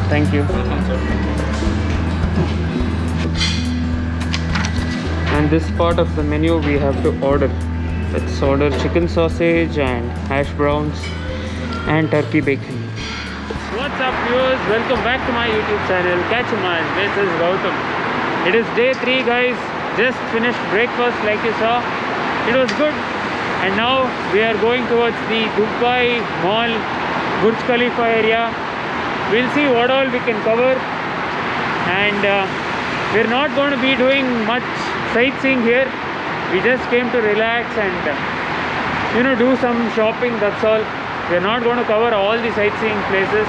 Thank you. Welcome, sir. And this part of the menu we have to order. Let's order chicken sausage and hash browns and turkey bacon. What's up viewers, welcome back to my YouTube channel Catchaman. This is Gautam. It is day 3 guys, just finished breakfast like you saw. It was good, and now we are going towards the Dubai Mall, Burj Khalifa area. We'll see what all we can cover, and we're not going to be doing much sightseeing here. We just came to relax and do some shopping, that's all. We're not going to cover all the sightseeing places.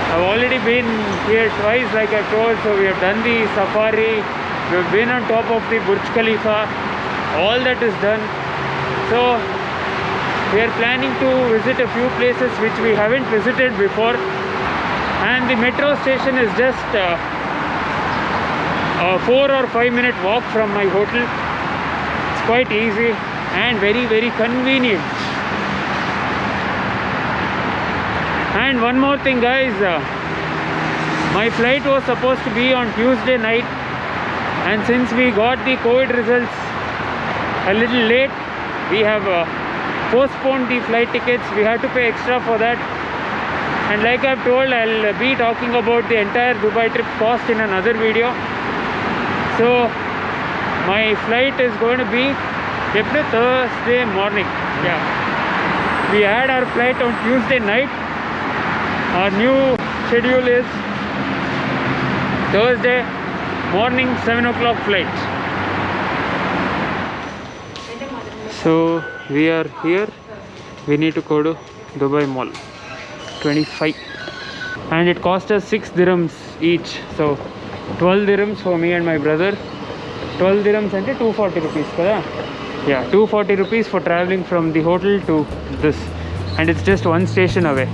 I've already been here twice like I told, so we have done the safari, we've been on top of the Burj Khalifa, all that is done. So we are planning to visit a few places which we haven't visited before, and the metro station is just a 4 or 5 minute walk from my hotel. It's quite easy and very, very convenient. And one more thing guys, my flight was supposed to be on Tuesday night, and since we got the COVID results a little late, we have postponed the flight tickets. We had to pay extra for that, and like I've told, I'll be talking about the entire Dubai trip cost in another video. So my flight is going to be Thursday morning. Yeah, we had our flight on Tuesday night. Our new schedule is Thursday morning 7 o'clock flight. So we are here. We need to go to Dubai Mall. 25, and it cost us 6 dirhams each. So 12 dirhams for me and my brother. 12 dirhams and 240 rupees. Yeah, 240 rupees for traveling from the hotel to this, and it's just one station away.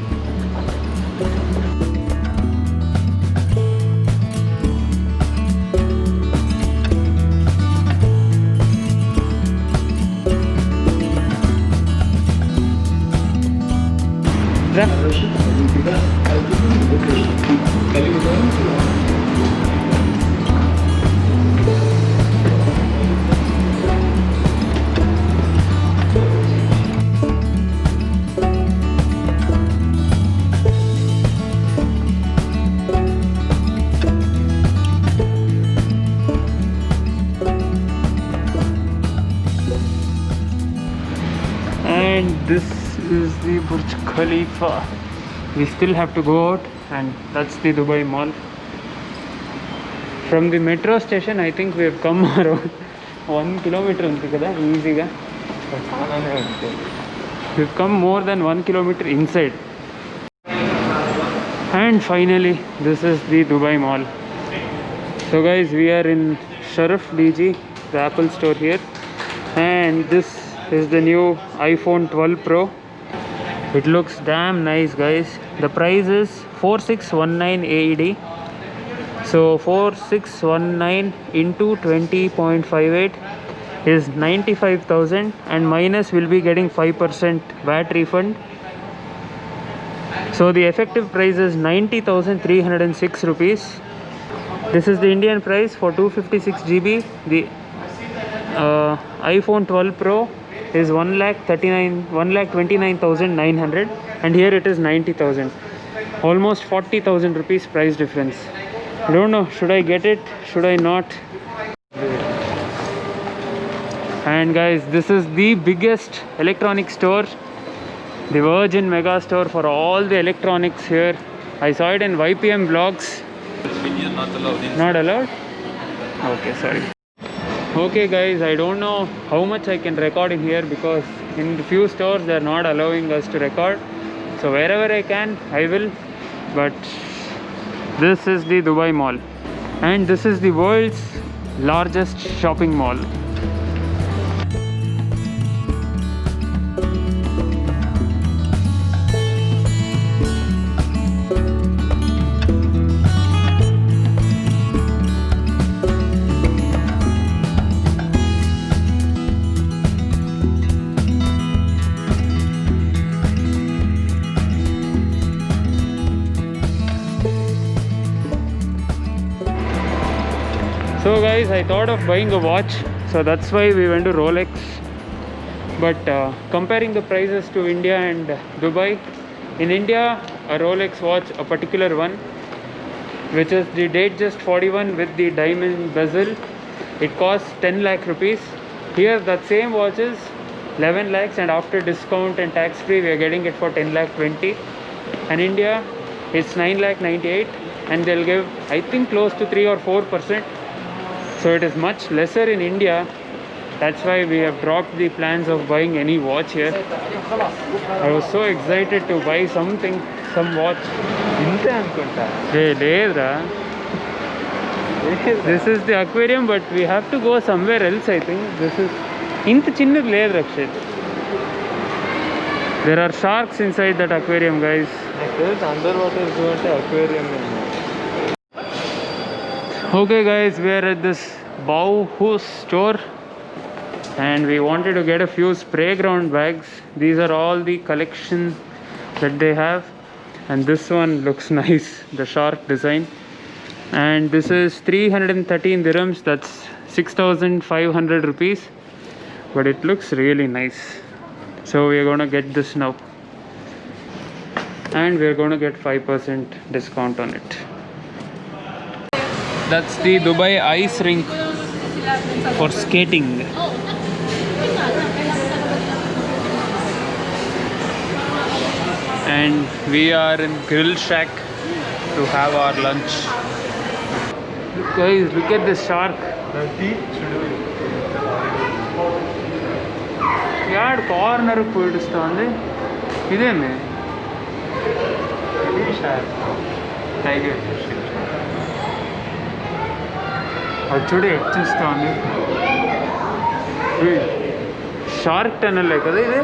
And this is the Burj Khalifa. We still have to go out, and that's the Dubai Mall. From the metro station, I think we have come around 1 kilometer easy. We've come more than 1 kilometer inside. And finally, this is the Dubai Mall. So guys, we are in Sharaf DG, the Apple store here, and this is the new iPhone 12 Pro. It looks damn nice guys. The price is 4619 AED. So 4619 into 20.58 is 95,000, and minus will be getting 5% VAT refund. So the effective price is 90,306 rupees. This is the Indian price for 256 GB. The iPhone 12 Pro is 1,29,900, and here it is 90,000. Almost 40,000 rupees price difference. I don't know, should I get it, should I not? And guys, this is the biggest electronic store, the Virgin Mega Store for all the electronics here. I saw it in YPM vlogs. Video not allowed in. Not allowed? Okay, sorry. Okay guys, I don't know how much I can record in here, because in the few stores they are not allowing us to record. So wherever I can, I will. But this is the Dubai Mall, and this is the world's largest shopping mall. So guys, I thought of buying a watch, so that's why we went to Rolex. But comparing the prices to India and Dubai, in India a Rolex watch, a particular one, which is the Datejust 41 with the diamond bezel, it costs 10 lakh rupees. Here that same watch is 11 lakhs, and after discount and tax free we are getting it for 10 lakh 20. And India it's 9 lakh 98, and they'll give I think close to 3 or 4%. So it is much lesser in India. That's why we have dropped the plans of buying any watch here. I was so excited to buy something, some watch. ఇంతే అనుకుంటా. Hey, ledra. This is the aquarium, but we have to go somewhere else. I think this is inta chinna led Rakshit. There are sharks inside that aquarium, guys. నాకు తెలిసి under water zoo అంటే aquarium. Okay guys, we are at this Bauhaus store and we wanted to get a few spray ground bags. These are all the collection that they have, and this one looks nice, the shark design. And this is 313 dirhams, that's 6,500 rupees, but it looks really nice. So we are going to get this now, and we are going to get 5% discount on it. That's the Dubai ice rink for skating. And we are in Grill Shack to have our lunch. Guys, look at this shark. Yard corner poidustundi. Idene tiger. అది చూడు ఎట్టిస్తా ఉంది. Shark tunnel కదా ఇది.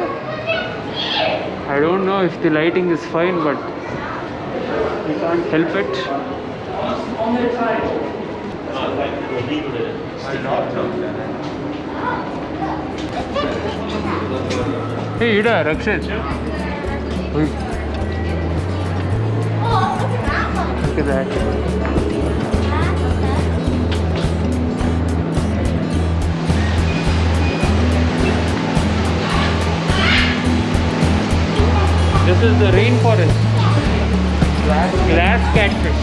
I don't know if the lighting is fine, but we can't help it. Hey, Ida, Rakshit. Look at that. This is the rainforest. Glass catfish.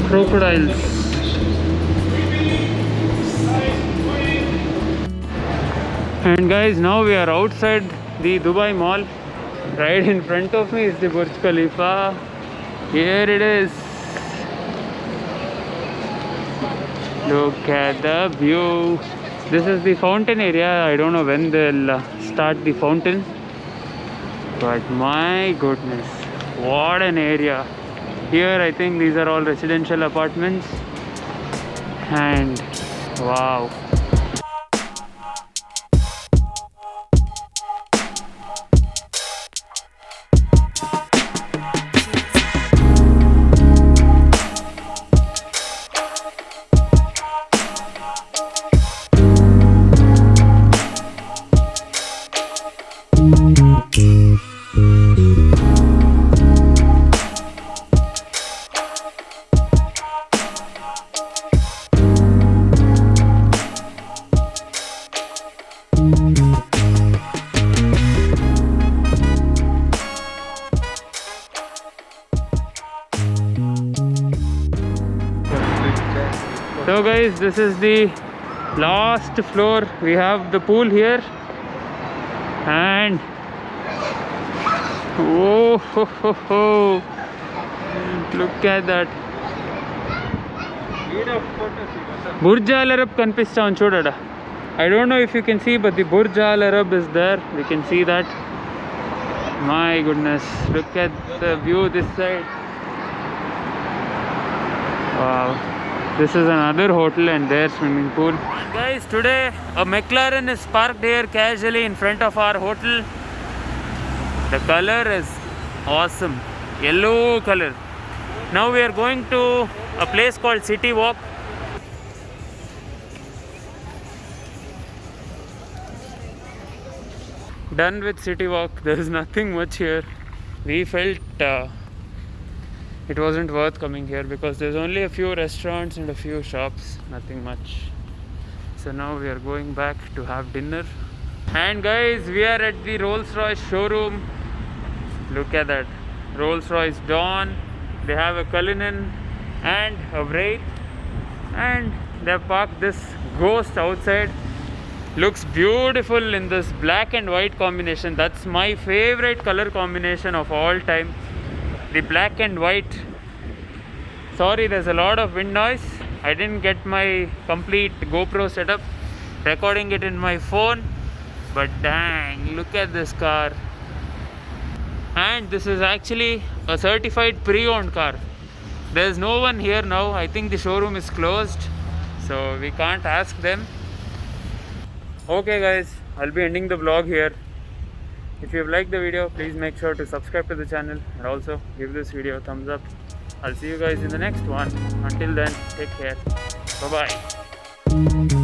Crocodiles. And guys, now we are outside the Dubai Mall. Right in front of me is the Burj Khalifa. Here it is. Look at the view. This is the fountain area. I don't know when they'll start the fountain, but my goodness, what an area. Here I think these are all residential apartments, and wow. So guys, this is the last floor. We have the pool here, and oh ho, ho, ho. Look at that. Burj Al Arab kanpista on chudada. I don't know if you can see, but the Burj Al Arab is there. We can see that. My goodness, look at the view this side. Wow. This is another hotel and their swimming pool. And guys, today a McLaren is parked here casually in front of our hotel. The color is awesome, yellow color. Now we are going to a place called City Walk. Done with City Walk. There is nothing much here. We felt it wasn't worth coming here because there's only a few restaurants and a few shops, nothing much. So now we are going back to have dinner. And guys, we are at the Rolls-Royce showroom. Look at that, Rolls-Royce Dawn. They have a Cullinan and a Wraith, and they have parked this Ghost outside. Looks beautiful in this black and white combination. That's my favorite color combination of all time, the black and white. Sorry, there's a lot of wind noise. I didn't get my complete GoPro setup, recording it in my phone, but dang, look at this car. And this is actually a certified pre-owned car. There's no one here now. I think the showroom is closed, so we can't ask them. Okay guys, I'll be ending the vlog here. If you've liked the video, please make sure to subscribe to the channel and also give this video a thumbs up. I'll see you guys in the next one. Until then, take care. Bye bye.